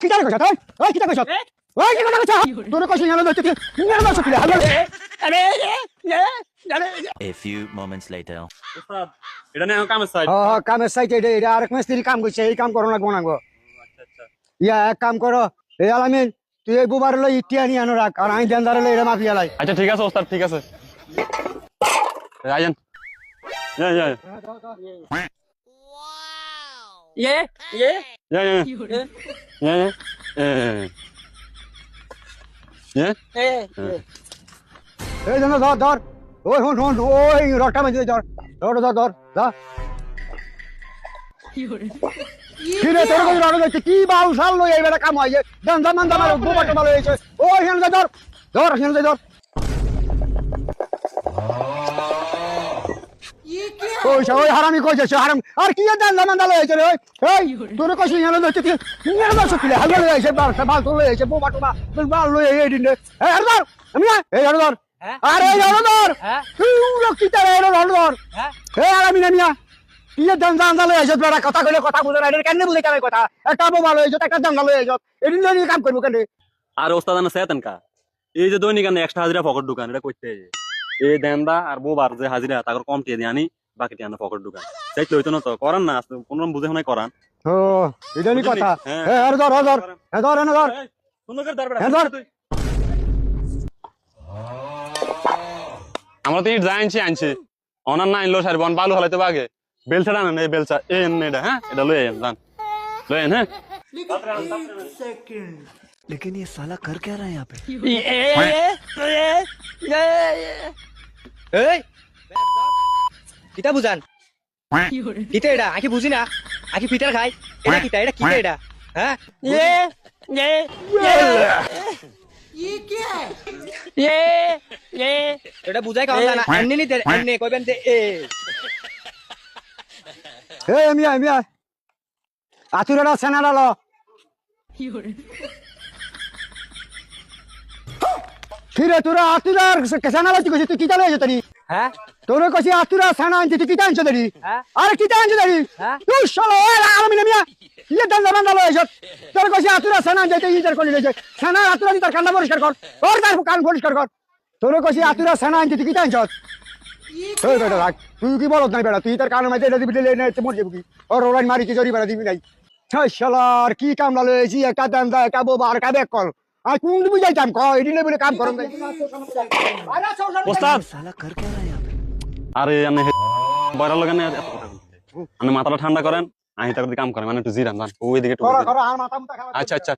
কিটা কইছ তুই ওই কিটা কইছ ওই কি কথা কইছ তোর কইছ না লইতে নিয়ে না সকিলে হালো আরে A few moments later. ওস্তাদ এটা নিয়ে আমার কামের সাইড। কামের সাইতে এটা আরেক মিস্ত্রি কাম করছে এই কাম করো লাগবো না গো আচ্ছা আচ্ছা ইয়া এক কাম করো এই আলামিন তুই এই বুবার লই ইটিয়া নিয়ে আনো রাখ আর আমি দেনদারে লই এটা মাফিয়া লাই আচ্ছা ঠিক আছে ওস্তাদ ঠিক আছে আইয়েন ইয়া এই জন্য ধর ধর ওই হন হন ওই রটা মধ্যে ধর ধর ধর ধর যা কি রে তোর কই রটা যাচ্ছে কি বাল সাল লই এই বেলা কাম হয় যে দান দান দান আমার গোবাটা ভালো হয়েছে ওই হেন ধর ধর হেন ধর ওই ওই হারামি কইছে সে হারাম আর কি দান দান দান হয়েছে রে এই তোর কইছ হেন যাচ্ছে কি নিয়ে না সকিলে হালো হয়েছে বাল বাল তো হয়েছে গোবাটা বাল লই এই দিন এই আর ধর আমি এই আর ধর আরে ধর তুই লক্ষিতা রে ধর এই আরামি না মিয়া কি দান দান হয়েছে তোরা কথা কইলে কথা বুঝে না কেন বুঝে কেন কথা একটা ভালো হয়েছে একটা দান ভালো হয়েছে এদিন ধরে কাম করবো কেন আর ওস্তাদ না সেতন কা এই যে দৈনিক আনে এক্সট্রা হাজিরা পকেট দোকান এটা কইতে এই দেনদা আর বোবার যে হাজিরা তাকর কম টিয়ে দিয়ে আনি বাকি টিয়ে আনা পকেট দোকান সেই লইতো না তো করান না কোন বুঝে নাই করান ও এটাই কথা হ্যাঁ আর ধর ধর হ্যাঁ ধর না ধর সুন্দর করে ধর হ্যাঁ ধর আমরা তো ইট জানছি আনছি অনার না আনলো সারি বন বালু হলাইতে বাগে বেলছাড়া না এই বেলচা এ এটা হ্যাঁ এটা লই আইন জান লই আইন হ্যাঁ लेकिन ये साला कर क्या रहा है यहाँ पे? এই কিতা বুঝান কিতা এটা আকি বুঝি না আকি ফিটার খাই এটা কিতা এটা কিতা এটা হ্যাঁ এটা বুঝাই কাম না এমনি নি এমনি কইবেন যে এই মিয়া মিয়া আতুরাটা সেনাটা ল ফিরে তোরা আতুরার সেনা লতি কইছিস তুই কিটা লইছ তরি হ্যাঁ তোর কইছিস আতুরা সেনা আনছিস তুই কিটা আনছ তরি হ্যাঁ আরে কিটা আনছ তরি হ্যাঁ তুই শালা ওই আরামি না মিয়া ইয়ে দান লইছ তোর কইছিস আতুরা সেনা আনছিস তুই ইজার করি লইছ সেনা আতুরা দি তার কান্না পরিষ্কার কর ওর তার কান পরিষ্কার কর তোর কইছিস আতুরা সেনা আনছিস তুই কিটা আনছ ওই বেটা রাখ তুই কি বলত নাই বেটা তুই তার কানের মধ্যে এটা দিবি লে নে মর যাবি ওর ওরাই মারি কি জরি বেড়া দিবি নাই ছয় শালার কি কাম লালো এসি একটা দাম দা একটা বোবা আর একটা বেক কল আর কোন দিবি যাইতাম ক এদিনে বলে কাম করম ওস্তাদ साला कर क्या रहा है यहाँ पे? আরে আমি বয়রা লাগানে এত কথা বলতে আমি মাথাটা ঠান্ডা করেন আহি তার কাম করেন মানে একটু জিরান জান ওই দিকে একটু করা করা আর মাথা মুতা খাওয়া আচ্ছা আচ্ছা